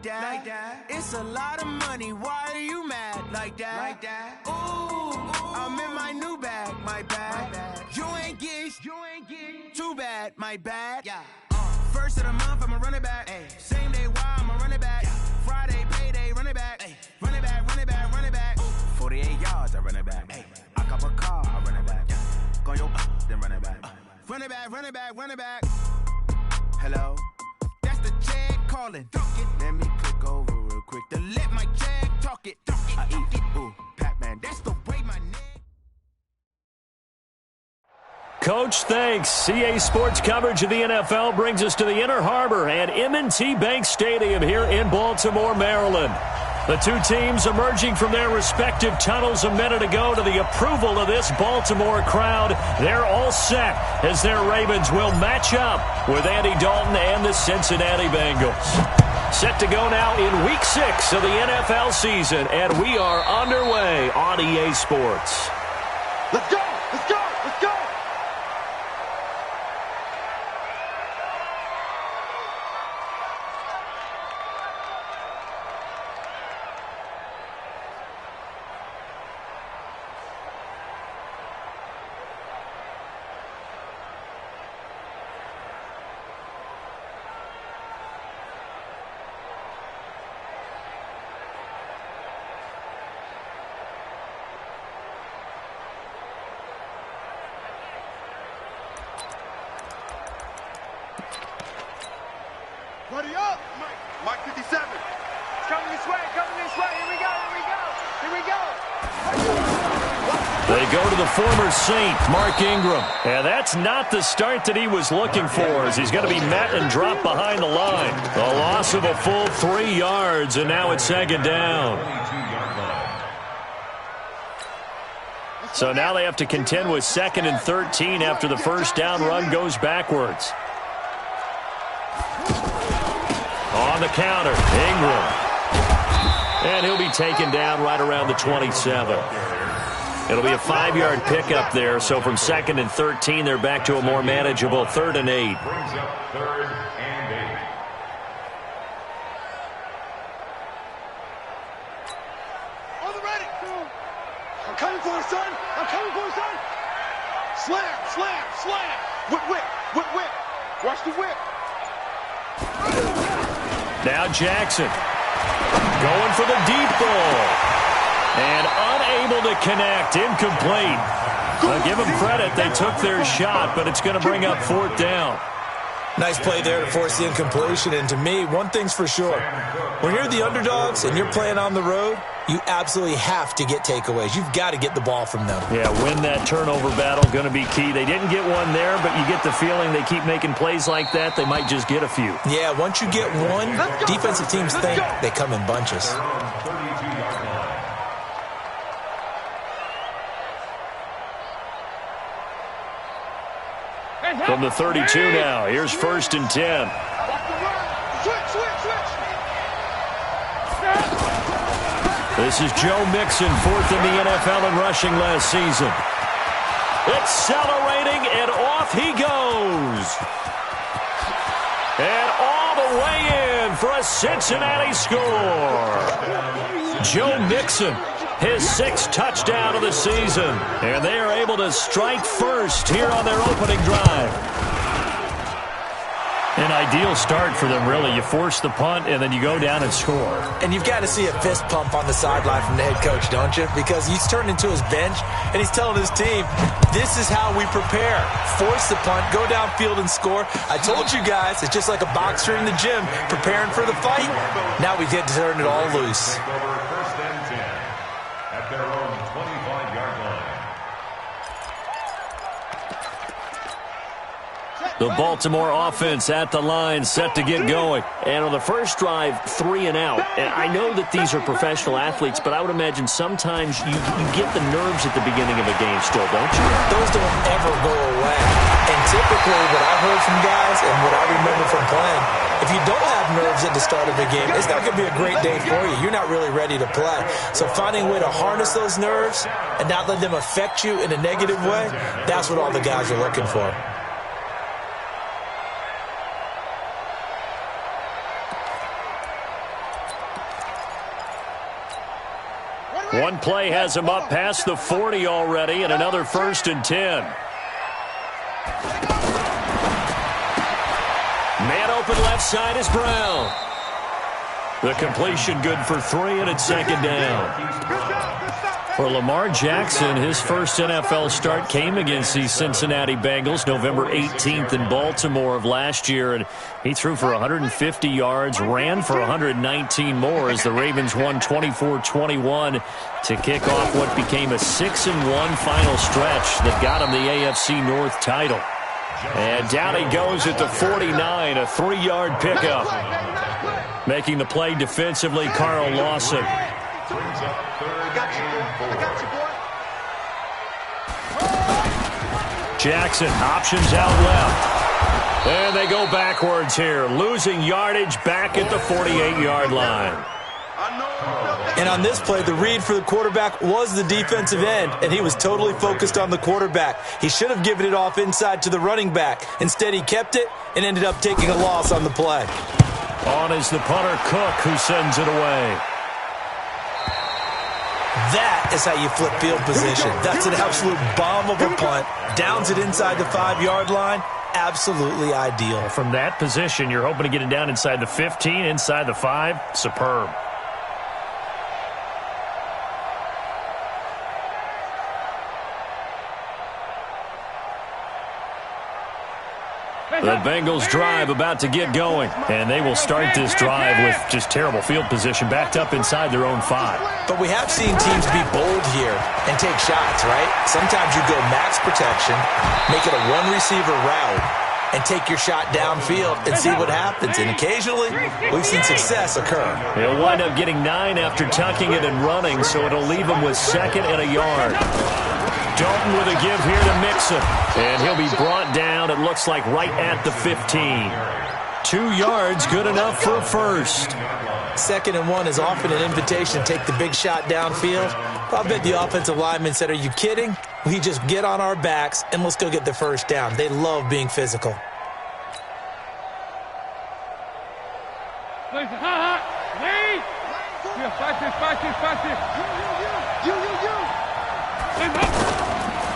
that. It's a lot of money. Why are you mad like that? Ooh, I'm in my new bag, my bad. You ain't getting too bad, my bad. Yeah. First of the month, I'ma run it back. Ay. Same day, why I'ma run it back. Ay. Friday, payday, run it back. Ay. Run it back, run it back, run it back. 48 yards, I run it back. Ay. I cop a car, I run it back. Go yo, then run it back. Run it back, run it back, run it back. Hello? That's the check calling. Let me click over real quick to let my check talk it. I eat it. Ooh, Pac-Man, that's the way my name. Coach, thanks. CA Sports coverage of the NFL brings us to the Inner Harbor at M&T Bank Stadium here in Baltimore, Maryland. The two teams emerging from their respective tunnels a minute ago to the approval of this Baltimore crowd. They're all set as their Ravens will match up with Andy Dalton and the Cincinnati Bengals. Set to go now in Week 6 of the NFL season, and we are underway on EA Sports. Let's go! Let's go! Let's go! Buddy up! Mike 57. It's coming this way, Here we go, here we go. They go to the former Saint, Mark Ingram. And that's not the start that he was looking for, as he's going to be met and dropped behind the line. A loss of a full 3 yards, and now it's second down. So now they have to contend with 2nd and 13 after the first down run goes backwards. On the counter, Ingram. And he'll be taken down right around the 27. It'll be a 5-yard pickup there, so from 2nd and 13, they're back to a more manageable 3rd and 8. Brings up 3rd and 8. On the ready. I'm coming for you, son. I'm coming for you, son. Slam, slam, slam. Whip, whip, whip, whip. Watch the whip. Now Jackson going for the deep ball. And unable to connect, incomplete. I'll give them credit, they took their shot, but it's going to bring up 4th down. Nice play there to force the incompletion, and to me, one thing's for sure. When you're the underdogs and you're playing on the road, you absolutely have to get takeaways. You've got to get the ball from them. Yeah, win that turnover battle, going to be key. They didn't get one there, but you get the feeling they keep making plays like that, they might just get a few. Yeah, once you get one, defensive teams think they come in bunches. From the 32 now, here's 1st and 10. This is Joe Mixon, 4th in the NFL in rushing last season. Accelerating, and off he goes. And all the way in for a Cincinnati score. Joe Mixon, his 6th touchdown of the season. And they are able to strike first here on their opening drive. An ideal start for them, really. You force the punt, and then you go down and score. And you've got to see a fist pump on the sideline from the head coach, don't you? Because he's turned into his bench, and he's telling his team, this is how we prepare. Force the punt, go downfield and score. I told you guys, it's just like a boxer in the gym preparing for the fight. Now we get to turn it all loose. First and 10 at their own 25-yard line. The Baltimore offense at the line, set to get going. And on the first drive, 3 and out. And I know that these are professional athletes, but I would imagine sometimes you get the nerves at the beginning of a game still, don't you? Those don't ever go away. And typically what I've heard from guys and what I remember from playing, if you don't have nerves at the start of a game, it's not going to be a great day for you. You're not really ready to play. So finding a way to harness those nerves and not let them affect you in a negative way, that's what all the guys are looking for. One play has him up past the 40 already, and another 1st and 10. Man open left side is Brown. The completion good for 3, and it's 2nd down. For Lamar Jackson, his first NFL start came against the Cincinnati Bengals November 18th in Baltimore of last year, and he threw for 150 yards, ran for 119 more as the Ravens won 24-21 to kick off what became a 6-1 final stretch that got him the AFC North title. And down he goes at the 49, a 3-yard pickup. Making the play defensively, Carl Lawson. Jackson options out left. And they go backwards here, losing yardage back at the 48-yard line. And on this play, the read for the quarterback was the defensive end, and he was totally focused on the quarterback. He should have given it off inside to the running back. Instead, he kept it and ended up taking a loss on the play. On is the punter, Cook, who sends it away. That is how you flip field position. That's an absolute bomb of a punt. Downs it inside the 5-yard line. Absolutely ideal. From that position, you're hoping to get it down inside the 15, inside the 5. Superb. The Bengals drive about to get going, and they will start this drive with just terrible field position backed up inside their own 5. But we have seen teams be bold here and take shots, right? Sometimes you go max protection, make it a one-receiver route, and take your shot downfield and see what happens. And occasionally, we've seen success occur. He'll wind up getting 9 after tucking it and running, so it'll leave him with 2nd and a yard. Dalton with a give here to Mixon. And he'll be brought down, it looks like, right at the 15. 2 yards, good enough for a first. 2nd and 1 is often an invitation to take the big shot downfield. I bet the offensive lineman said, are you kidding? We just get on our backs and let's go get the first down. They love being physical.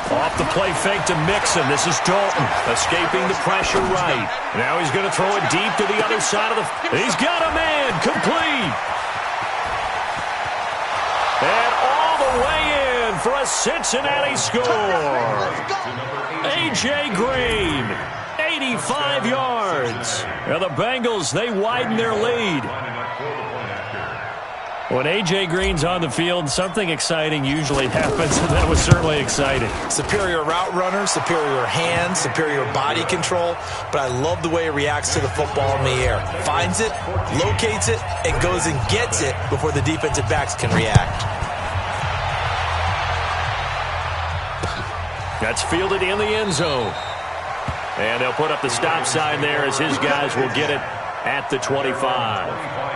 Off the play fake to Mixon. This is Dalton escaping the pressure right. Now he's going to throw it deep to the other side of the... He's got a man. Complete. And all the way in for a Cincinnati score. A.J. Green, 85 yards. Now the Bengals, they widen their lead. When A.J. Green's on the field, something exciting usually happens, and that was certainly exciting. Superior route runner, superior hands, superior body control, but I love the way he reacts to the football in the air. Finds it, locates it, and goes and gets it before the defensive backs can react. That's fielded in the end zone. And they'll put up the stop sign there as his guys will get it at the 25.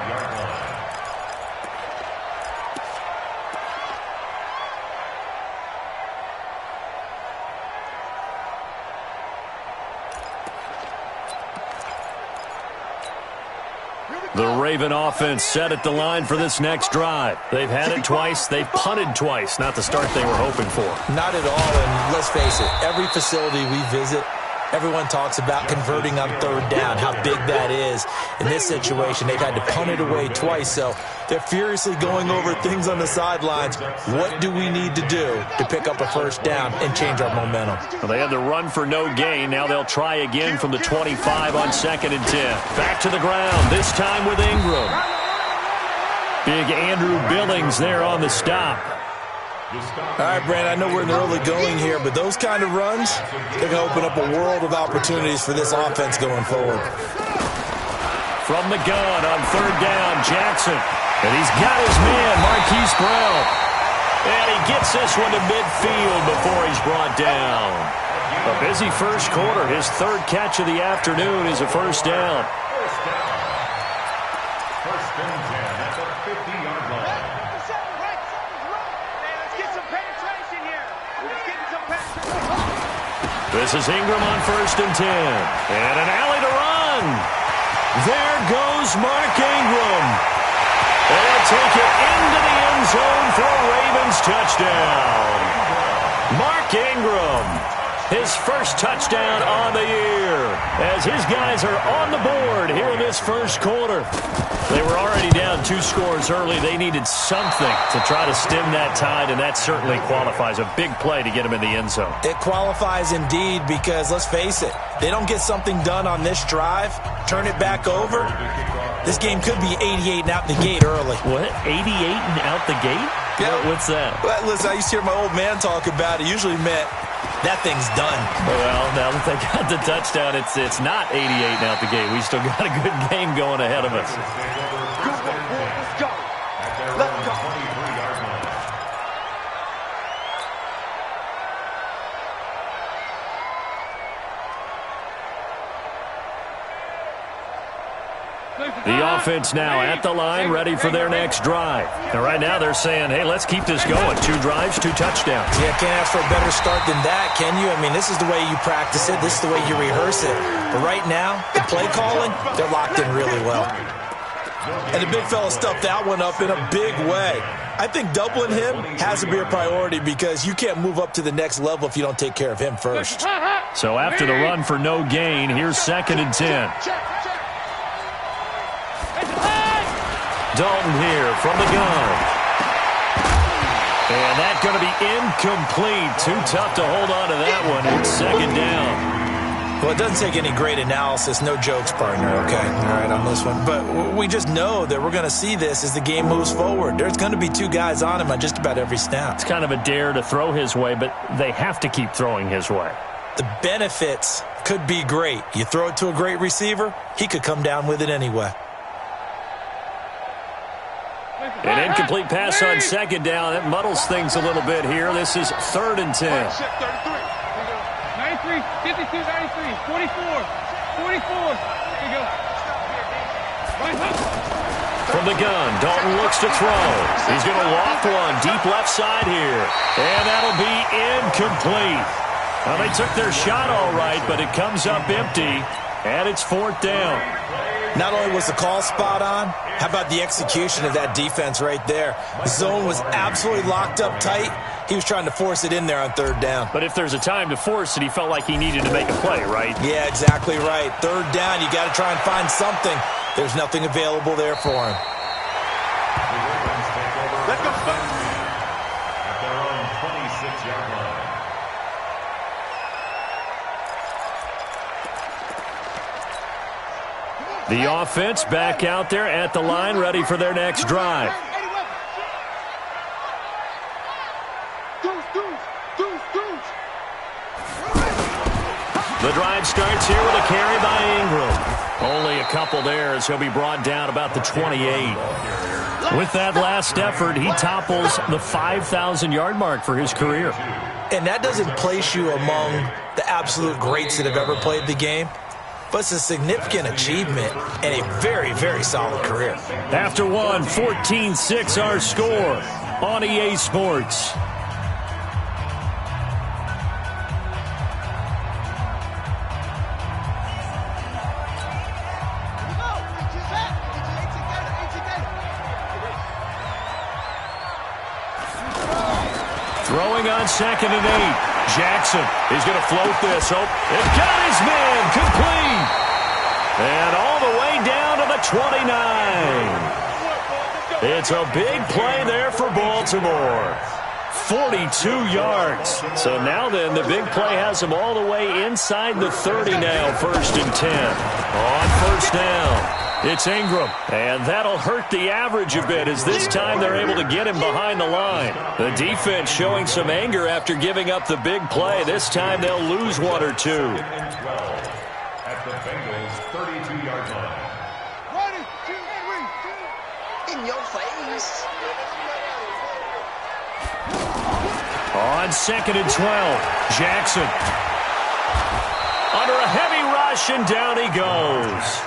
The Raven offense set at the line for this next drive. They've had it twice. They've punted twice. Not the start they were hoping for. Not at all, and let's face it, every facility we visit, everyone talks about converting on 3rd down, how big that is. In this situation, they've had to punt it away twice, so they're furiously going over things on the sidelines. What do we need to do to pick up a first down and change our momentum? Well, they had the run for no gain. Now they'll try again from the 25 on 2nd and 10. Back to the ground, this time with Ingram. Big Andrew Billings there on the stop. All right, Brand, I know we're in the early going here, but those kind of runs, they can open up a world of opportunities for this offense going forward. From the gun on 3rd down, Jackson. And he's got his man, Marquise Brown. And he gets this one to midfield before he's brought down. A busy first quarter. His 3rd catch of the afternoon is a first down. First and 10 at the 50-yard line. This is Ingram on 1st and 10. And an alley to run. There goes Mark Ingram. They'll take it into the end zone for a Ravens touchdown. Mark Ingram, his first touchdown on the year, as his guys are on the board here in this first quarter. They were already down 2 scores early. They needed something to try to stem that tide, and that certainly qualifies. A big play to get them in the end zone. It qualifies indeed because, let's face it, they don't get something done on this drive, turn it back over, this game could be 88 and out the gate early. What? 88 and out the gate? Yeah. What's that? Well, listen, I used to hear my old man talk about it. Usually meant that thing's done. Well, now that they got the touchdown, it's not 88 and out the gate. We still got a good game going ahead of us. Let's go. Let's go. The offense now at the line, ready for their next drive. And right now they're saying, hey, let's keep this going. 2 drives, 2 touchdowns. Yeah, can't ask for a better start than that, can you? I mean, this is the way you practice it. This is the way you rehearse it. But right now, the play calling, they're locked in really well. And the big fella stuffed that one up in a big way. I think doubling him has to be a priority because you can't move up to the next level if you don't take care of him first. So after the run for no gain, here's 2nd and 10. Dalton here from the gun. And that's going to be incomplete. Too tough to hold on to that one. It's 2nd down. Well, it doesn't take any great analysis. No jokes, partner, okay? All right, on this one. But we just know that we're going to see this as the game moves forward. There's going to be 2 guys on him on just about every snap. It's kind of a dare to throw his way, but they have to keep throwing his way. The benefits could be great. You throw it to a great receiver, he could come down with it anyway. An incomplete pass on 2nd down. That muddles things a little bit here. This is 3rd and 10. 93, 52, 93, 44, 44. There you go. From the gun, Dalton looks to throw. He's going to loft one deep left side here. And that'll be incomplete. Well, they took their shot all right, but it comes up empty. And it's 4th down. Not only was the call spot on, how about the execution of that defense right there? The zone was absolutely locked up tight. He was trying to force it in there on 3rd down. But if there's a time to force it, he felt like he needed to make a play, right? Yeah, exactly right. 3rd down, you got to try and find something. There's nothing available there for him. Let's go. At their own 26-yard line. The offense back out there at the line, ready for their next drive. The drive starts here with a carry by Ingram. Only a couple there as he'll be brought down about the 28. With that last effort, he topples the 5,000-yard mark for his career. And that doesn't place you among the absolute greats that have ever played the game. But it's a significant achievement and a very, very solid career. After one, 14-6 our score on EA Sports. Throwing on 2nd and 8. Jackson is going to float this. Oh, it got his man complete. And all the way down to the 29. It's a big play there for Baltimore. 42 yards. So now then, the big play has them all the way inside the 30 now, 1st and 10. On 1st down. It's Ingram, and that'll hurt the average a bit as this time they're able to get him behind the line. The defense showing some anger after giving up the big play. This time they'll lose 1 or 2. At the Bengals' 32-yard line. In your face. On 2nd and 12, Jackson. Under a heavy rush, and down he goes.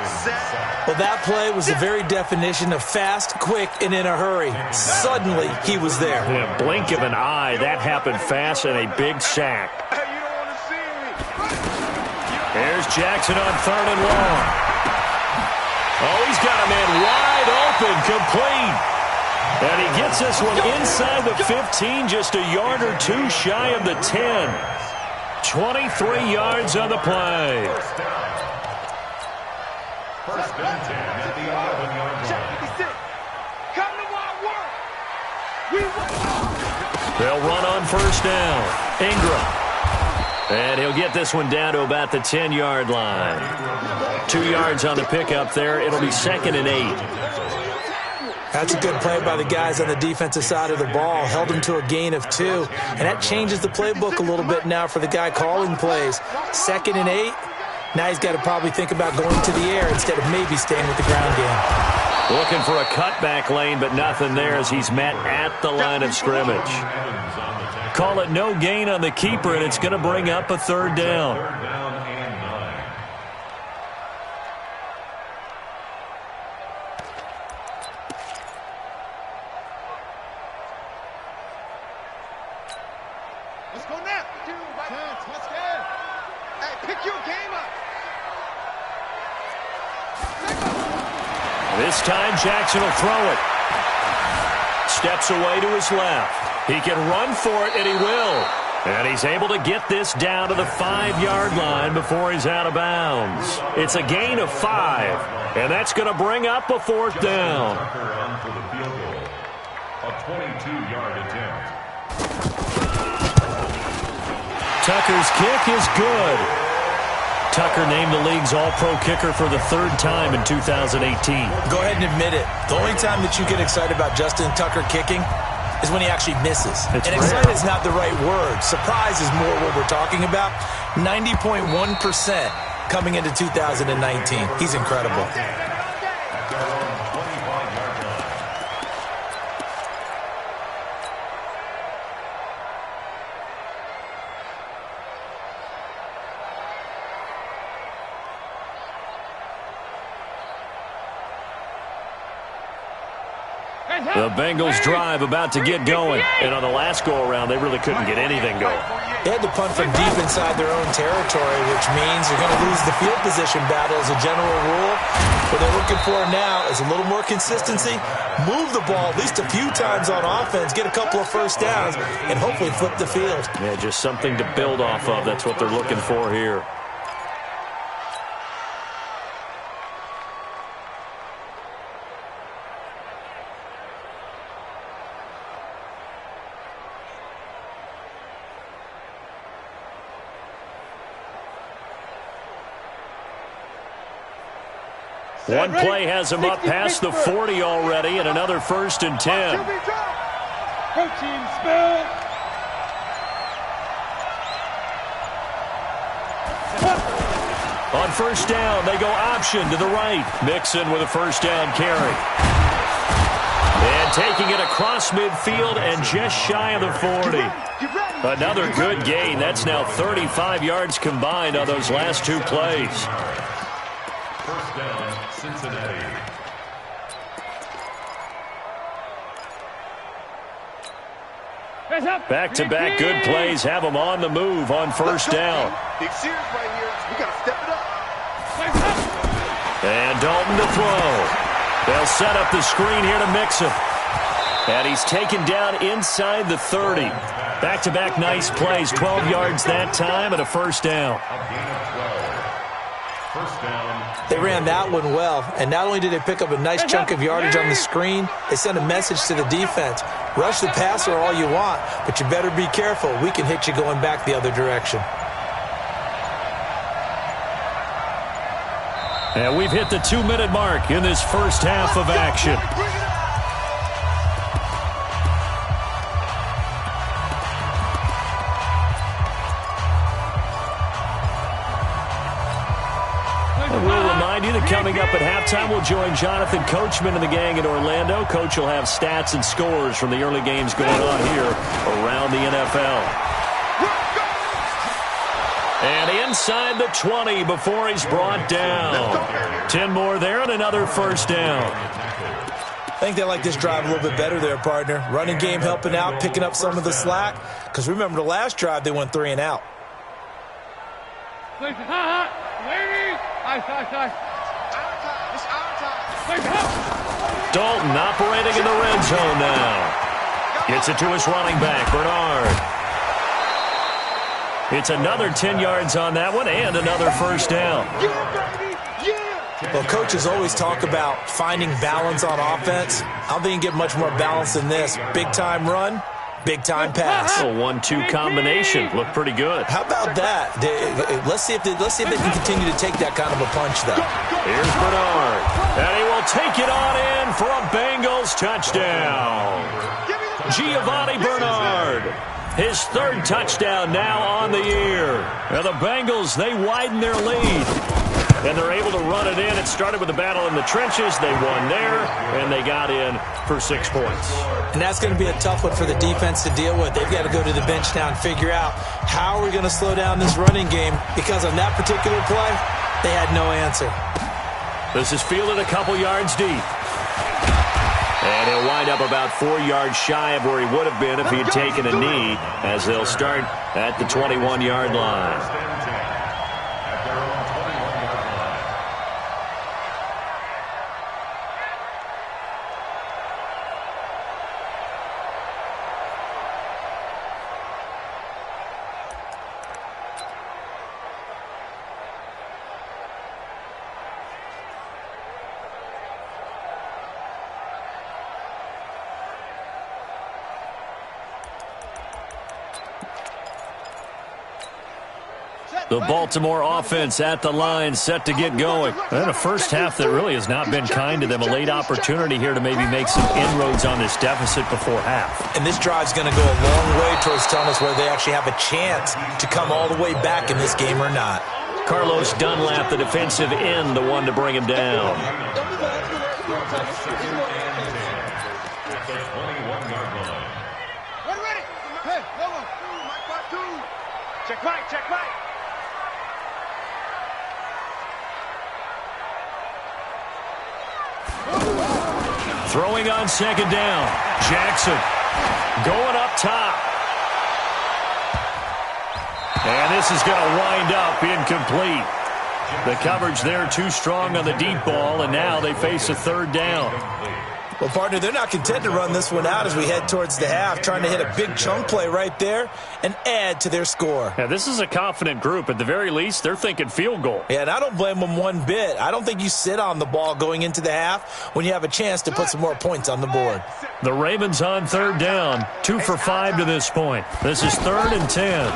Well, that play was the very definition of fast, quick, and in a hurry. Suddenly, he was there. In a blink of an eye, that happened fast and a big sack. Hey, you don't want to see me. Here's Jackson on 3rd and long. Oh, he's got a man wide open, complete. And he gets this one inside the 15, just a yard or two shy of the 10. 23 yards on the play. First and 10 at the 11-yard line. Come to my work. They'll run on first down. Ingram. And he'll get this one down to about the 10-yard line. 2 yards on the pickup there. It'll be 2nd and 8. That's a good play by the guys on the defensive side of the ball. Held him to a gain of 2. And that changes the playbook a little bit now for the guy calling plays. 2nd and 8. Now he's got to probably think about going to the air instead of maybe staying with the ground game. Looking for a cutback lane, but nothing there as he's met at the line of scrimmage. Call it no gain on the keeper, and it's going to bring up a 3rd down. Third down and 9. Let's go now. Let's go. Hey, pick your game up. This time Jackson will throw it. Steps away to his left. He can run for it, and he will. And he's able to get this down to the 5-yard line before he's out of bounds. It's a gain of 5, and that's going to bring up a 4th down. Tucker on for the field goal. A 22-yard attempt. Tucker's kick is good. Tucker named the league's all-pro kicker for the 3rd time in 2018. Go ahead and admit it. The only time that you get excited about Justin Tucker kicking is when he actually misses. It's and excited is not the right word. Surprise is more what we're talking about. 90.1% coming into 2019. He's incredible. The Bengals drive about to get going. And on the last go-around, they really couldn't get anything going. They had to punt from deep inside their own territory, which means they're going to lose the field position battle as a general rule. What they're looking for now is a little more consistency, move the ball at least a few times on offense, get a couple of first downs, and hopefully flip the field. Yeah, just something to build off of. That's what they're looking for here. One play has him up past the 40 already, and another 1st and 10. Protein spill. On first down, they go option to the right. Mixon with a first down carry. And taking it across midfield and just shy of the 40. Another good gain. That's now 35 yards combined on those last 2 plays. First down, Cincinnati. Back-to-back good plays have them on the move on first down. Big series right here. We got to step it up. And Dalton to throw. They'll set up the screen here to Mixon. And he's taken down inside the 30. Back-to-back nice plays. 12 yards that time and a first down. A gain of 12. First down. They ran that one well, and not only did they pick up a nice chunk of yardage on the screen, they sent a message to the defense. Rush the passer all you want, but you better be careful. We can hit you going back the other direction. And we've hit the 2-minute mark in this first half of action. We'll remind you that coming up at halftime, we'll join Jonathan Coachman and the gang in Orlando. Coach will have stats and scores from the early games going on here around the NFL. And inside the 20 before he's brought down. 10 more there and another first down. I think they like this drive a little bit better there, partner. Running game helping out, picking up some of the slack. Because remember, the last drive, they went 3 and out. Dalton operating in the red zone now. Gets it to his running back, Bernard. It's another 10 yards on that one and another first down. Well, coaches always talk about finding balance on offense. I don't think you can get much more balance than this. Big-time run, big-time pass. A 1-2 combination. Looked pretty good. How about that? Let's see if they can continue to take that kind of a punch, though. Here's Bernard. And he will take it on in for a Bengals touchdown. Giovanni Bernard. His third touchdown now on the year. Now the Bengals, they widen their lead. And they're able to run it in. It started with a battle in the trenches. They won there, and they got in for 6 points. And that's going to be a tough one for the defense to deal with. They've got to go to the bench now and figure out how are we going to slow down this running game, because on that particular play, they had no answer. This is fielded a couple yards deep. And he'll wind up about 4 yards shy of where he would have been if he had taken a knee, as they'll start at the 21-yard line. The Baltimore offense at the line, set to get going. And a first half that really has not been kind to them. A late opportunity here to maybe make some inroads on this deficit before half. And this drive's going to go a long way towards telling us whether they actually have a chance to come all the way back in this game or not. Carlos Dunlap, the defensive end, the one to bring him down. Check right, check right. Throwing on second down. Jackson going up top. And this is going to wind up incomplete. The coverage there too strong on the deep ball, and now they face a third down. Well, partner, they're not content to run this one out as we head towards the half, trying to hit a big chunk play right there and add to their score. Yeah, this is a confident group. At the very least, they're thinking field goal. Yeah, and I don't blame them one bit. I don't think you sit on the ball going into the half when you have a chance to put some more points on the board. The Ravens on third down, 2 for 5 to this point. This is 3rd and 10.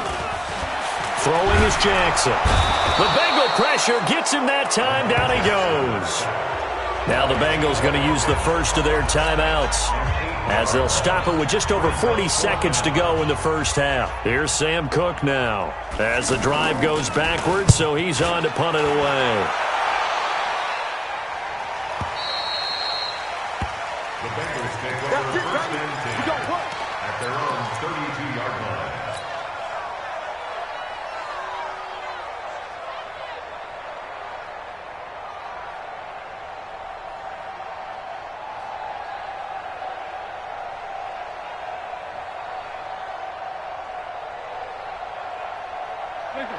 Throwing is Jackson. The Bengal pressure gets him that time. Down he goes. Now the Bengals going to use the first of their timeouts as they'll stop it with just over 40 seconds to go in the first half. Here's Sam Cook now as the drive goes backwards, so he's on to punt it away. The Bengals take over first and 10 at their own 32-yard line.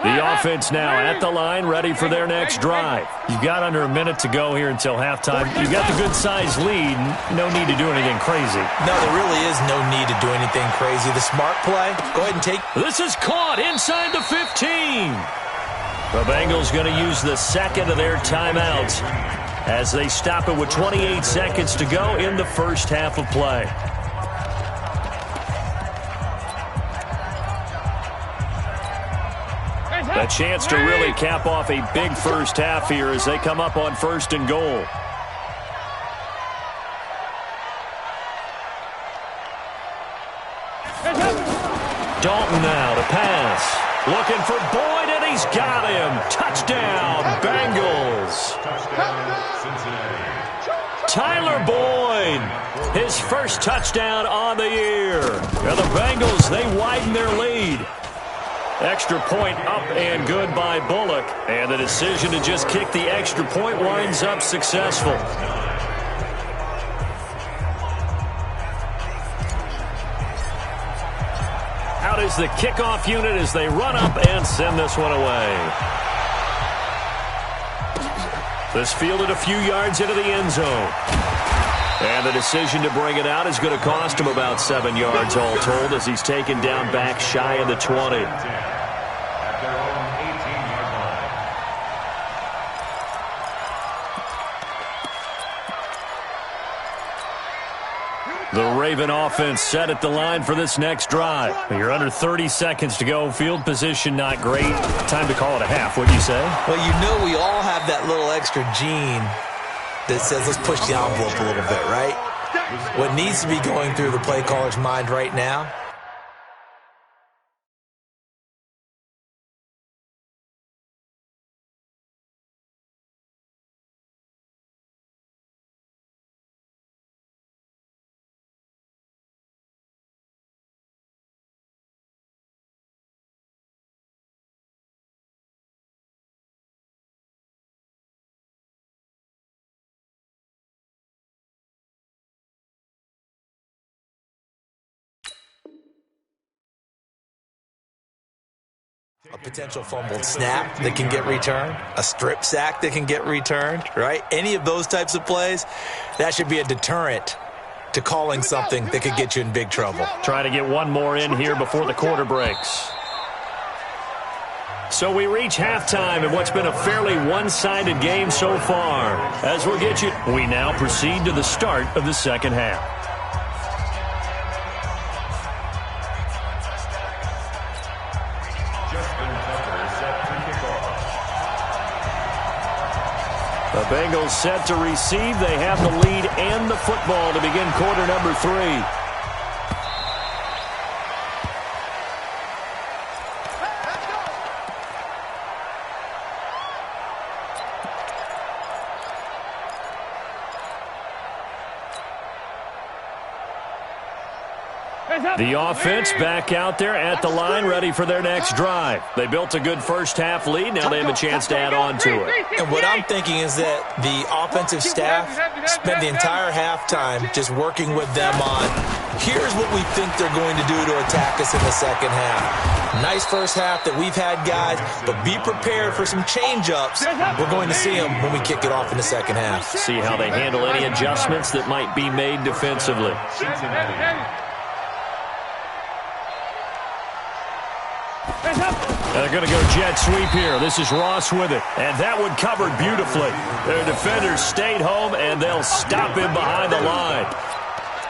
The offense now at the line, ready for their next drive. You've got under a minute to go here until halftime. You've got the good-sized lead. No need to do anything crazy. No, there really is no need to do anything crazy. The smart play, go ahead and take. This is caught inside the 15. The Bengals going to use the second of their timeouts as they stop it with 28 seconds to go in the first half of play. A chance to really cap off a big first half here as they come up on 1st and goal. Dalton now to pass. Looking for Boyd, and he's got him. Touchdown, Bengals. Tyler Boyd, his first touchdown on the year. And the Bengals, they widen their lead. Extra point up and good by Bullock. And the decision to just kick the extra point winds up successful. Out is the kickoff unit as they run up and send this one away. This fielded a few yards into the end zone. And the decision to bring it out is going to cost him about 7 yards all told as he's taken down back shy of the 20. At their own 18-yard line. The Raven offense set at the line for this next drive. You're under 30 seconds to go. Field position not great. Time to call it a half, wouldn't you say? Well, you know we all have that little extra gene that says let's push the envelope a little bit, right? What needs to be going through the play caller's mind right now a potential fumbled snap that can get returned, a strip sack that can get returned, right? Any of those types of plays, that should be a deterrent to calling something that could get you in big trouble. Trying to get one more in here before the quarter breaks. So we reach halftime in what's been a fairly one-sided game so far. As we'll get you, we now proceed to the start of the second half. The Bengals set to receive. They have the lead and the football to begin quarter number 3. The offense back out there at the line, ready for their next drive. They built a good first-half lead. Now they have a chance to add on to it. And what I'm thinking is that the offensive staff spent the entire halftime just working with them on, here's what we think they're going to do to attack us in the second half. Nice first half that we've had, guys, but be prepared for some change-ups. We're going to see them when we kick it off in the second half. See how they handle any adjustments that might be made defensively. They're going to go jet sweep here. This is Ross with it. And that one covered beautifully. Their defenders stayed home, and they'll stop him behind the line.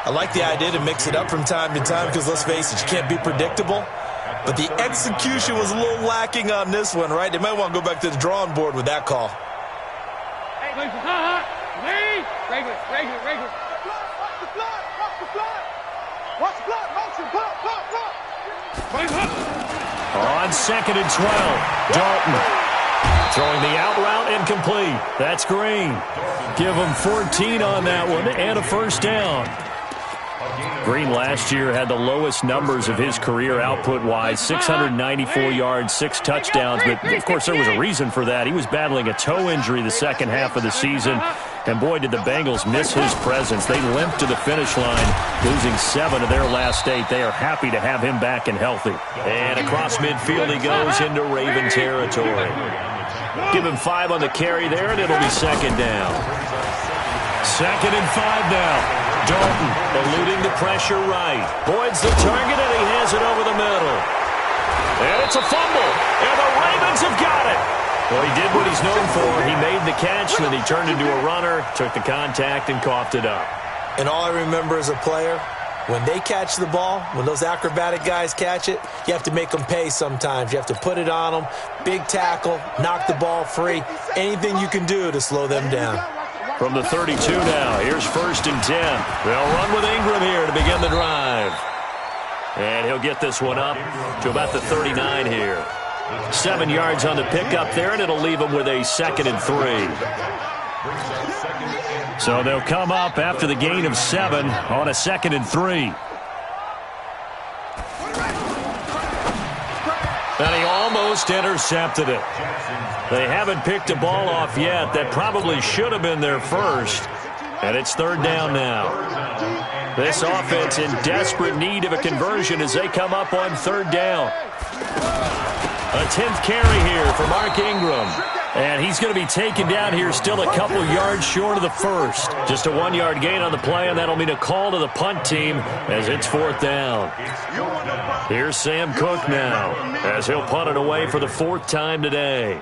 I like the idea to mix it up from time to time because, let's face it, you can't be predictable. But the execution was a little lacking on this one, right? They might want to go back to the drawing board with that call. Hey, regular. Watch the blood. Watch the blood. Motion. On 2nd and 12, Dalton throwing the out route incomplete. That's Green. Give him 14 on that one and a first down. Green last year had the lowest numbers of his career output-wise, 694 yards, 6 touchdowns. But, of course, there was a reason for that. He was battling a toe injury the second half of the season. And, boy, did the Bengals miss his presence. They limped to the finish line, losing 7 of their last 8. They are happy to have him back and healthy. And across midfield he goes into Raven territory. Give him 5 on the carry there, and it'll be second down. 2nd and 5 now. Dalton eluding the pressure right. Boyd's the target, and he has it over the middle. And it's a fumble, and the Ravens have got it. Well, he did what he's known for. He made the catch, then he turned into a runner, took the contact, and coughed it up. And all I remember as a player, when they catch the ball, when those acrobatic guys catch it, you have to make them pay sometimes. You have to put it on them, big tackle, knock the ball free, anything you can do to slow them down. From the 32 now, here's 1st and 10. They'll run with Ingram here to begin the drive. And he'll get this one up to about the 39 here. 7 yards on the pickup there, and it'll leave him with a 2nd and 3. So they'll come up after the gain of 7 on a 2nd and 3. And he almost intercepted it. They haven't picked a ball off yet. That probably should have been their first. And it's 3rd down now. This offense in desperate need of a conversion as they come up on 3rd down. A 10th carry here for Mark Ingram. And he's going to be taken down here still a couple yards short of the first. Just a 1-yard gain on the play, and that'll mean a call to the punt team as it's 4th down. Here's Sam Cook now as he'll punt it away for the 4th time today.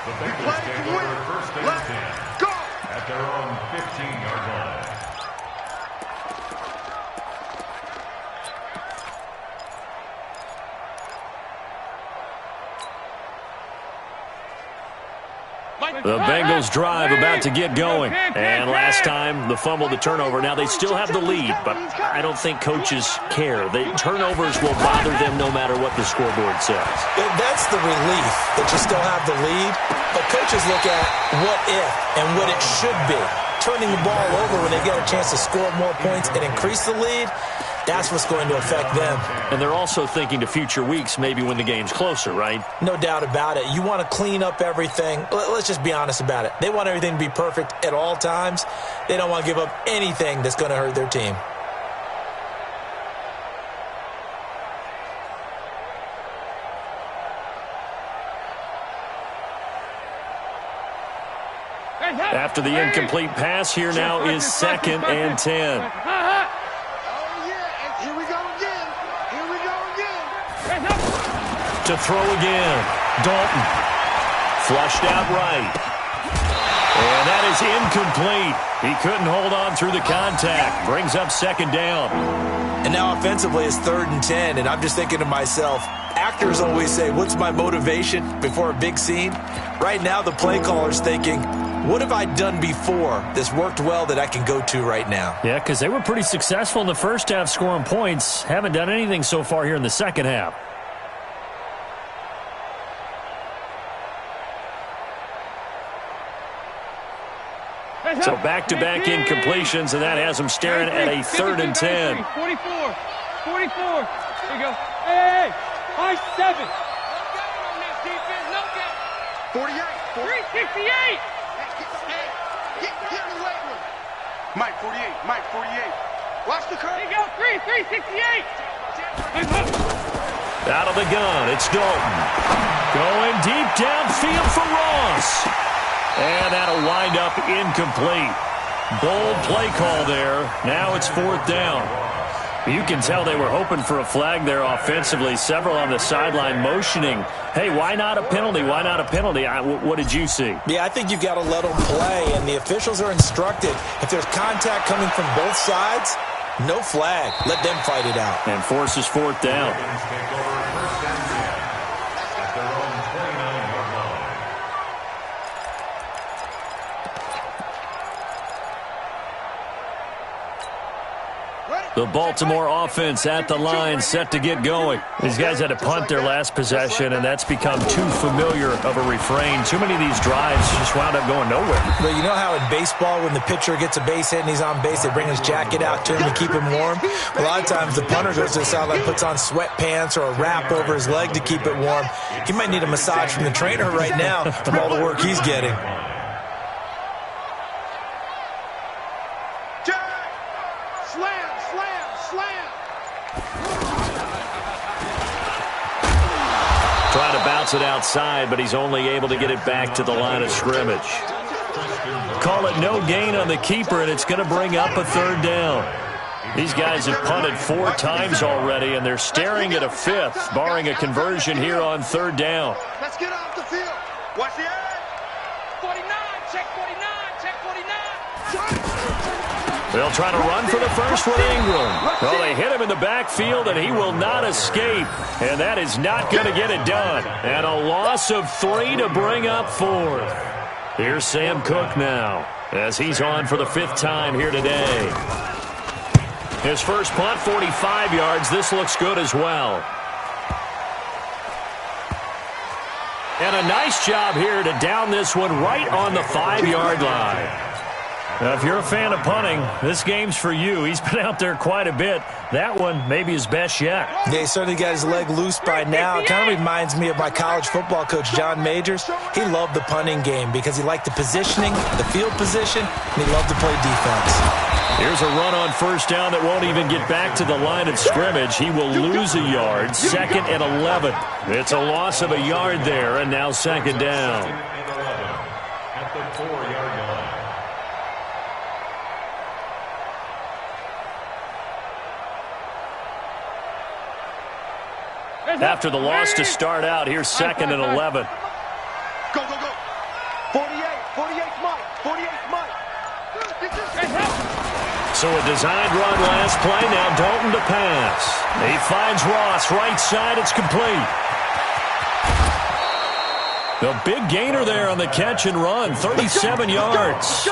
The Bengals take over 1st and 10 at their own 15-yard line. The Bengals drive about to get going. And last time, the fumble, the turnover. Now they still have the lead, but I don't think coaches care. The turnovers will bother them no matter what the scoreboard says. That's the relief that you still have the lead. But coaches look at what if and what it should be. Turning the ball over when they get a chance to score more points and increase the lead, that's what's going to affect them. And they're also thinking to future weeks, maybe when the game's closer, right? No doubt about it. You want to clean up everything. Let's just be honest about it. They want everything to be perfect at all times. They don't want to give up anything that's going to hurt their team. After the incomplete pass, here now is 2nd and 10. To throw again. Dalton. Flushed out right. And that is incomplete. He couldn't hold on through the contact. Brings up 2nd down. And now offensively it's 3rd and 10. And I'm just thinking to myself, actors always say, what's my motivation before a big scene? Right now the play caller's thinking, what have I done before that's worked well that I can go to right now? Yeah, because they were pretty successful in the first half scoring points. Haven't done anything so far here in the second half. So back-to-back incompletions, and that has them staring at a 3rd and 10. 44. There you go. Hey, high 7. 48. 368. Get in the weight room. Mike, 48. Mike, 48. Watch the curve. There you go. 368. Out of the gun, it's Dalton. Going deep downfield for Ross. And that'll wind up incomplete. Bold play call there. Now it's 4th down. You can tell they were hoping for a flag there offensively. Several on the sideline motioning. Hey, why not a penalty? Why not a penalty? What did you see? Yeah, I think you've got to let them play, and the officials are instructed. If there's contact coming from both sides, no flag. Let them fight it out. And forces 4th down. The Baltimore offense at the line, set to get going. These guys had to punt their last possession, and that's become too familiar of a refrain. Too many of these drives just wound up going nowhere. But you know how in baseball, when the pitcher gets a base hit and he's on base, they bring his jacket out to him to keep him warm? A lot of times the punter goes to the sideline, puts on sweatpants or a wrap over his leg to keep it warm. He might need a massage from the trainer right now from all the work he's getting. Trying to bounce it outside, but he's only able to get it back to the line of scrimmage. Call it no gain on the keeper, and it's going to bring up a 3rd down. These guys have punted 4 times already, and they're staring at a 5th, barring a conversion here on 3rd down. Let's get off the field. Watch the edge. 49, check 49, check 49. They'll try to run for the first with Ingram. Well, they hit him in the backfield, and he will not escape. And that is not going to get it done. And a loss of 3 to bring up 4th. Here's Sam Cook now as he's on for the 5th time here today. His first punt, 45 yards. This looks good as well. And a nice job here to down this one right on the 5-yard line. Now, if you're a fan of punting, this game's for you. He's been out there quite a bit. That one may be his best yet. Yeah, he certainly got his leg loose by now. It kind of reminds me of my college football coach, John Majors. He loved the punting game because he liked the positioning, the field position, and he loved to play defense. Here's a run on first down that won't even get back to the line of scrimmage. He will lose a yard, 2nd and 11. It's a loss of a yard there, and now 2nd down. At the 4-yard line. After the loss to start out, here's 2nd and 11. Go, go, go. 48's Mike. 48's Mike. So a designed run last play. Now Dalton to pass. He finds Ross right side. It's complete. The big gainer there on the catch and run. 37 yards.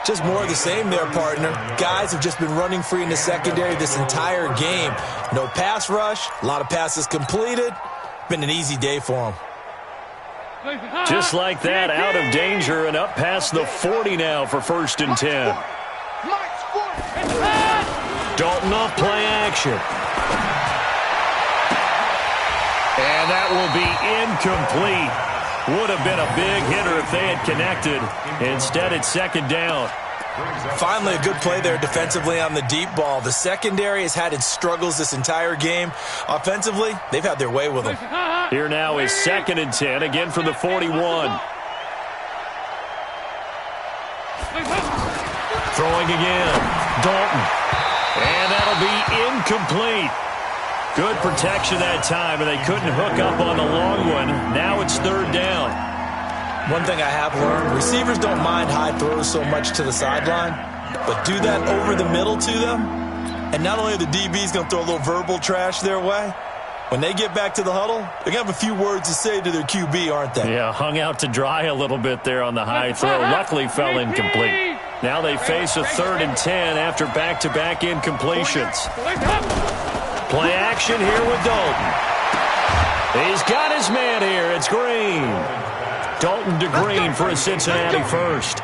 Just more of the same there, partner. Guys have just been running free in the secondary this entire game. No pass rush. A lot of passes completed. Been an easy day for them. Just like that, out of danger and up past the 40 now for 1st and 10. Dalton off play action. And that will be incomplete. Would have been a big hitter if they had connected. Instead, it's 2nd down. Finally, a good play there defensively on the deep ball. The secondary has had its struggles this entire game. Offensively, they've had their way with them. Here now is 2nd and 10, again from the 41. Throwing again. Dalton. And that'll be incomplete. Good protection that time, and they couldn't hook up on the long one. Now it's 3rd down. One thing I have learned, receivers don't mind high throws so much to the sideline, but do that over the middle to them, and not only are the DBs going to throw a little verbal trash their way, when they get back to the huddle, they're going to have a few words to say to their QB, aren't they? Yeah, hung out to dry a little bit there on the high throw. Luckily fell incomplete. Now they face a 3rd and 10 after back-to-back incompletions. Play action here with Dalton. He's got his man here. It's Green. Dalton to Green for a Cincinnati first.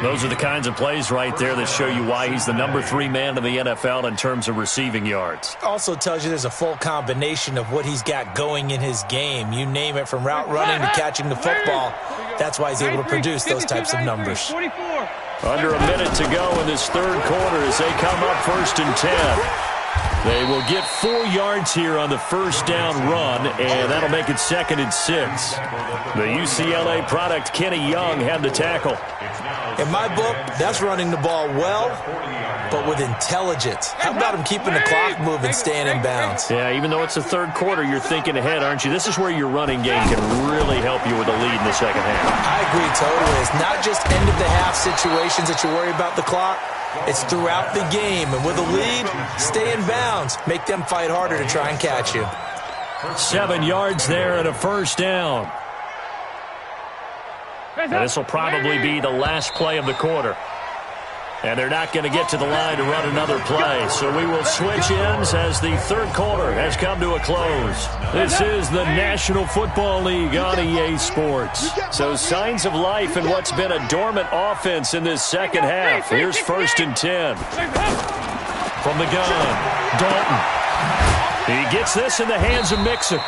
Those are the kinds of plays right there that show you why he's the number 3 man in the NFL in terms of receiving yards. Also tells you there's a full combination of what he's got going in his game. You name it, from route running to catching the football. That's why he's able to produce those types of numbers. Under a minute to go in this 3rd quarter as they come up 1st and 10. They will get 4 yards here on the first down run, and that'll make it 2nd and 6. The UCLA product, Kenny Young, had the tackle. In my book, that's running the ball well, but with intelligence. How about him keeping the clock moving, staying in bounds? Yeah, even though it's the 3rd quarter, you're thinking ahead, aren't you? This is where your running game can really help you with a lead in the 2nd half. I agree totally. It's not just end-of-the-half situations that you worry about the clock. It's throughout the game. And with a lead, stay in bounds. Make them fight harder to try and catch you. 7 yards there and a first down. And this will probably be the last play of the quarter. And they're not going to get to the line to run another play. So we will switch ends as the 3rd quarter has come to a close. This is the National Football League on EA Sports. So signs of life in what's been a dormant offense in this 2nd half. Here's 1st and 10. From the gun, Dalton. He gets this in the hands of Mixon.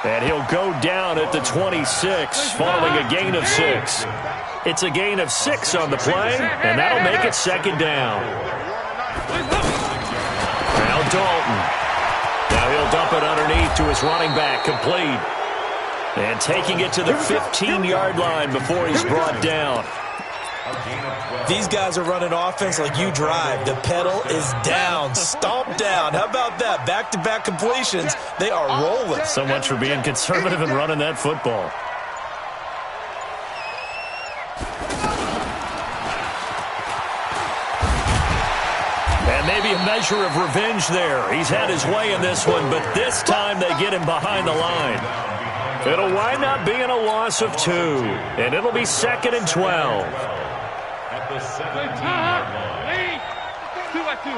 And he'll go down at the 26 following a gain of 6. It's a gain of 6 on the play, and that'll make it 2nd down. Now Dalton. Now he'll dump it underneath to his running back, complete. And taking it to the 15-yard line before he's brought down. These guys are running offense like you drive. The pedal is down, stomped down. How about that? Back-to-back completions. They are rolling. So much for being conservative and running that football. And maybe a measure of revenge there. He's had his way in this one, but this time they get him behind the line. It'll wind up being a loss of 2, and it'll be 2nd and 12. At the 17-yard line. 2 by 2.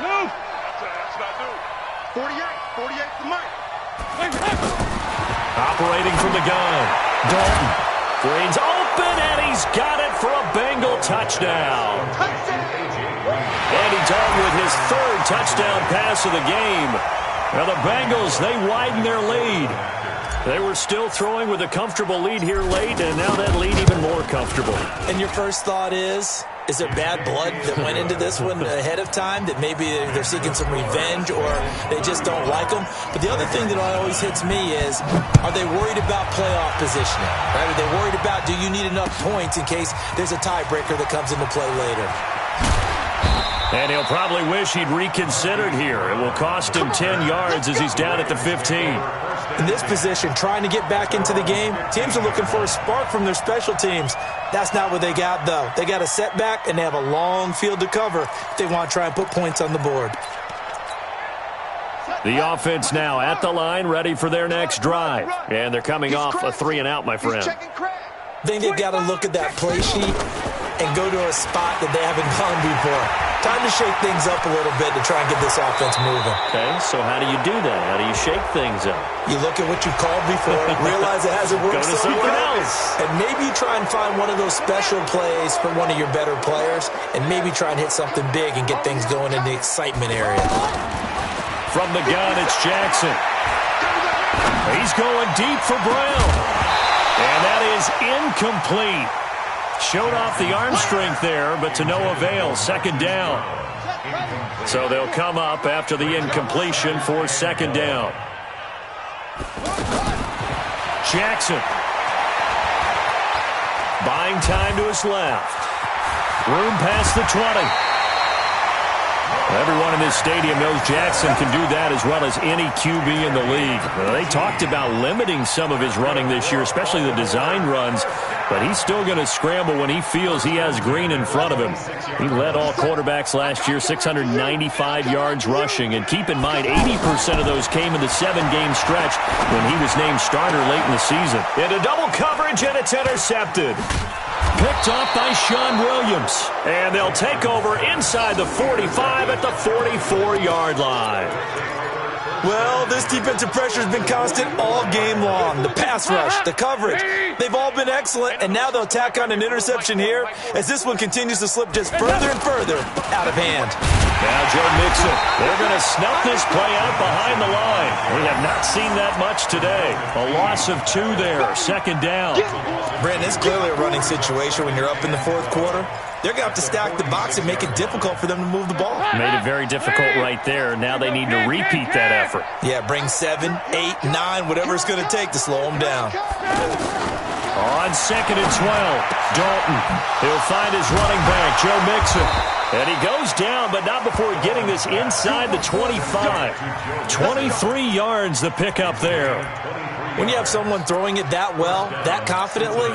Move. That's not new. 48 to Mike. Operating from the gun. Dalton. Green's open, and he's got it for a Bengal touchdown. Andy Dalton with his 3rd touchdown pass of the game. Now the Bengals, they widen their lead. They were still throwing with a comfortable lead here late, and now that lead even more comfortable. And your first thought is there bad blood that went into this one ahead of time, that maybe they're seeking some revenge or they just don't like them? But the other thing that always hits me is, are they worried about playoff positioning? Right? Are they worried about, do you need enough points in case there's a tiebreaker that comes into play later? And he'll probably wish he'd reconsidered here. It will cost him 10 yards as he's down at the 15. In this position, trying to get back into the game, teams are looking for a spark from their special teams. That's not what they got, though. They got a setback, and they have a long field to cover if they want to try and put points on the board. The offense now at the line, ready for their next drive. And they're coming off a 3-and-out, my friend. I think they've got to look at that play sheet and go to a spot that they haven't gone before. Time to shake things up a little bit to try and get this offense moving. Okay, so how do you do that? How do you shake things up? You look at what you've called before, realize it hasn't worked Go to something else. And maybe you try and find one of those special plays for one of your better players, and maybe try and hit something big and get things going in the excitement area. From the gun, it's Jackson. He's going deep for Brown. And that is incomplete. Showed off the arm strength there, but to no avail. Second down. So they'll come up after the incompletion for second down. Jackson. Buying time to his left. Room past the 20. Everyone in this stadium knows Jackson can do that as well as any QB in the league. They talked about limiting some of his running this year, especially the design runs, but he's still going to scramble when he feels he has green in front of him. He led all quarterbacks last year, 695 yards rushing, and keep in mind 80% of those came in the 7-game stretch when he was named starter late in the season. Into double coverage, and it's intercepted. Picked off by Sean Williams. And they'll take over inside the 45 at the 44-yard line. Well, this defensive pressure has been constant all game long. The pass rush, the coverage, they've all been excellent, and now they'll tack on an interception here as this one continues to slip just further and further out of hand. Now Joe Mixon. They're going to snuff this play out behind the line. We have not seen that much today. A loss of 2 there, second down. Brandon, it's clearly a running situation when you're up in the fourth quarter. They're going to have to stack the box and make it difficult for them to move the ball. Made it very difficult right there. Now they need to repeat that effort. Yeah, bring 7, 8, 9, whatever it's going to take to slow them down. On second and 12, Dalton. He'll find his running back, Joe Mixon. And he goes down, but not before getting this inside the 25. 23 yards the pickup there. When you have someone throwing it that well, that confidently,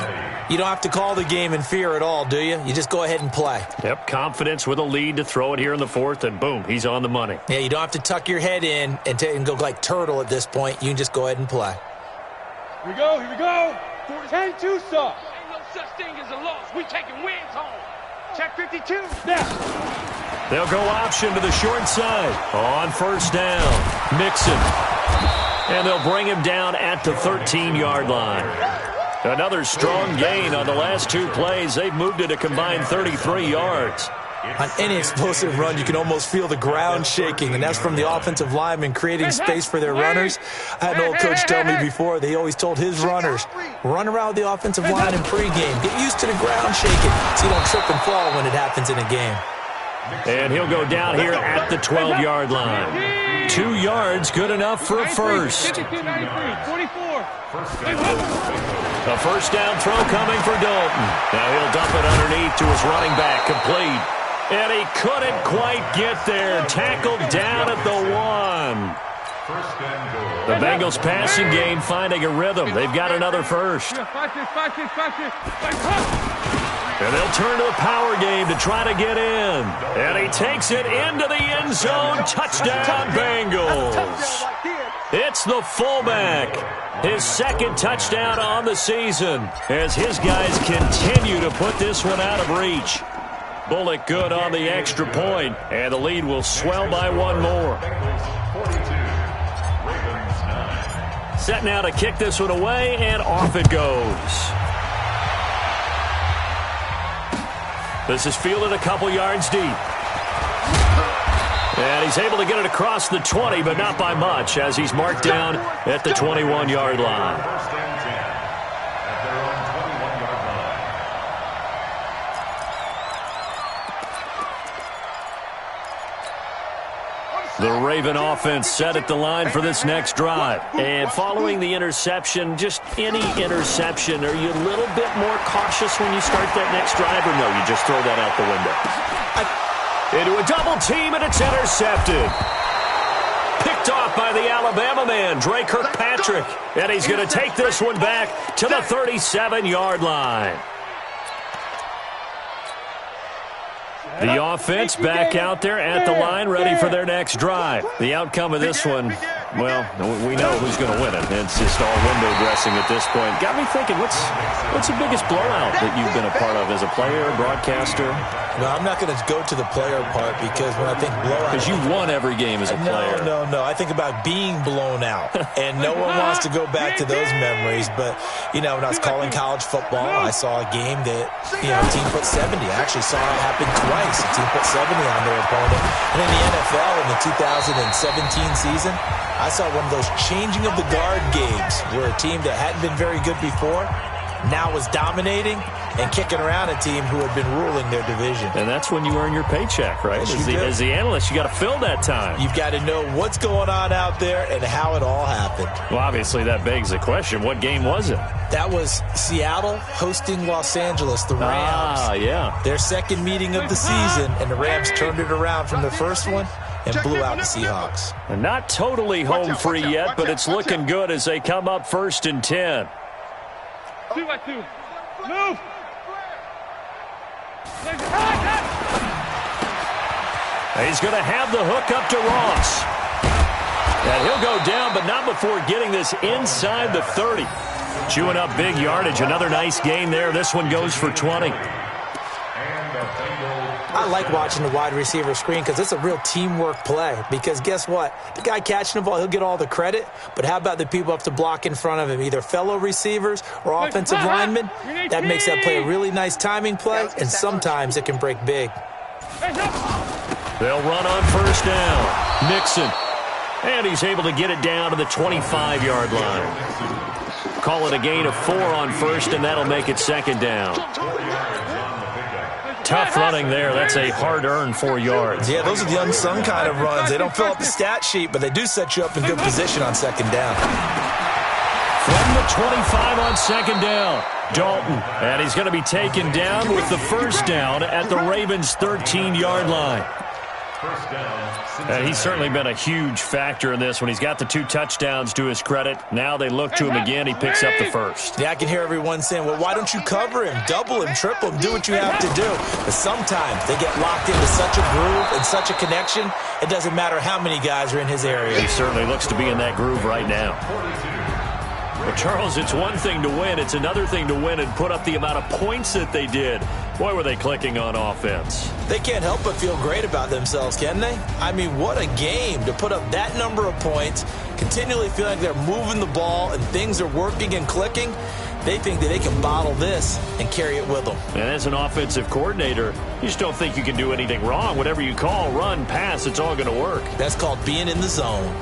you don't have to call the game in fear at all, do you? You just go ahead and play. Yep, confidence with a lead to throw it here in the fourth, and boom, he's on the money. Yeah, you don't have to tuck your head in and go like turtle at this point. You can just go ahead and play. Here we go, here we go. 10-2 stop. Ain't no such thing as a loss. We taking wins home. Check 52. Yeah. They'll go option to the short side. On first down, Mixon. And they'll bring him down at the 13-yard line. Another strong gain on the last 2 plays. They've moved it a combined 33 yards. On any explosive run, you can almost feel the ground shaking, and that's from the offensive linemen creating space for their runners. I had an old coach tell me before, they always told his runners, run around the offensive line in pregame. Get used to the ground shaking so you don't trip and fall when it happens in a game. And he'll go down here at the 12-yard line. 2 yards, good enough for a first. 44. A first down throw coming for Dalton. Now he'll dump it underneath to his running back, complete. And he couldn't quite get there. Tackled down at the 1. The Bengals passing game finding a rhythm. They've got another first. And they'll turn to the power game to try to get in. And he takes it into the end zone. Touchdown, Bengals. It's the fullback. His second touchdown on the season as his guys continue to put this one out of reach. Bullock good on the extra point, and the lead will swell by 1 more. Set now to kick this one away, and off it goes. This is fielded a couple yards deep. And he's able to get it across the 20, but not by much, as he's marked down at the 21-yard line. First and 10 at their own 21-yard line. The Raven offense set at the line for this next drive. And following the interception, just any interception, are you a little bit more cautious when you start that next drive, or no, you just throw that out the window? Into a double team, and it's intercepted. Picked off by the Alabama man, Dre Kirkpatrick. And he's going to take this one back to the 37-yard line. The offense back out there at the line, ready for their next drive. The outcome of this one, well, we know who's going to win it. It's just all window dressing at this point. Got me thinking, what's the biggest blowout that you've been a part of as a player, broadcaster? No, I'm not going to go to the player part, because when I think blowout... Because you won every game as a player. No. I think about being blown out. And no one wants to go back to those memories. But, when I was calling college football, I saw a game that, a team put 70. I actually saw it happen twice. A team put 70 on their opponent. And in the NFL, in the 2017 season, I saw one of those changing of the guard games where a team that hadn't been very good before now was dominating and kicking around a team who had been ruling their division. And that's when you earn your paycheck, right? As the analyst, you got to fill that time. You've got to know what's going on out there and how it all happened. Well, obviously, that begs the question, what game was it? That was Seattle hosting Los Angeles, the Rams. Ah, yeah. Their second meeting of the season, and the Rams turned it around from the first one and blew out the Seahawks. And not totally home free yet, but it's looking good as they come up 1st and 10. 2-2. Move! He's going to have the hook up to Ross. And he'll go down, but not before getting this inside the 30. Chewing up big yardage. Another nice gain there. This one goes for 20. I like watching the wide receiver screen because it's a real teamwork play. Because guess what? The guy catching the ball, he'll get all the credit. But how about the people up to block in front of him, either fellow receivers or offensive linemen? That makes that play a really nice timing play, and sometimes it can break big. They'll run on 1st down. Nixon. And he's able to get it down to the 25-yard line. Call it a gain of 4 on 1st, and that'll make it 2nd down. Tough running there. That's a hard-earned 4 yards. Yeah, those are the unsung kind of runs. They don't fill up the stat sheet, but they do set you up in good position on 2nd down. From the 25 on 2nd down, Dalton. And he's going to be taken down with the 1st down at the Ravens' 13-yard line. And he's certainly been a huge factor in this when he's got the 2 touchdowns to his credit. Now they look to him again. He picks up the 1st. Yeah, I can hear everyone saying, well, why don't you cover him, double him, triple him, do what you have to do. But sometimes they get locked into such a groove and such a connection, it doesn't matter how many guys are in his area. He certainly looks to be in that groove right now. Well, Charles, it's one thing to win. It's another thing to win and put up the amount of points that they did. Boy, were they clicking on offense. They can't help but feel great about themselves, can they? I mean, what a game to put up that number of points, continually feel like they're moving the ball and things are working and clicking. They think that they can bottle this and carry it with them. And as an offensive coordinator, you just don't think you can do anything wrong. Whatever you call, run, pass, it's all going to work. That's called being in the zone.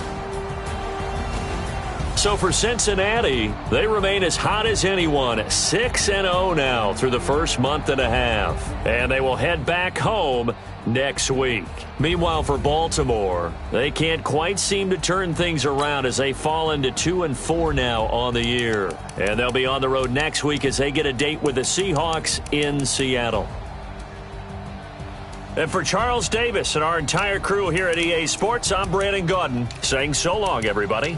So for Cincinnati, they remain as hot as anyone, 6-0 now through the first month and a half. And they will head back home next week. Meanwhile, for Baltimore, they can't quite seem to turn things around as they fall into 2-4 now on the year. And they'll be on the road next week as they get a date with the Seahawks in Seattle. And for Charles Davis and our entire crew here at EA Sports, I'm Brandon Gaudin saying so long, everybody.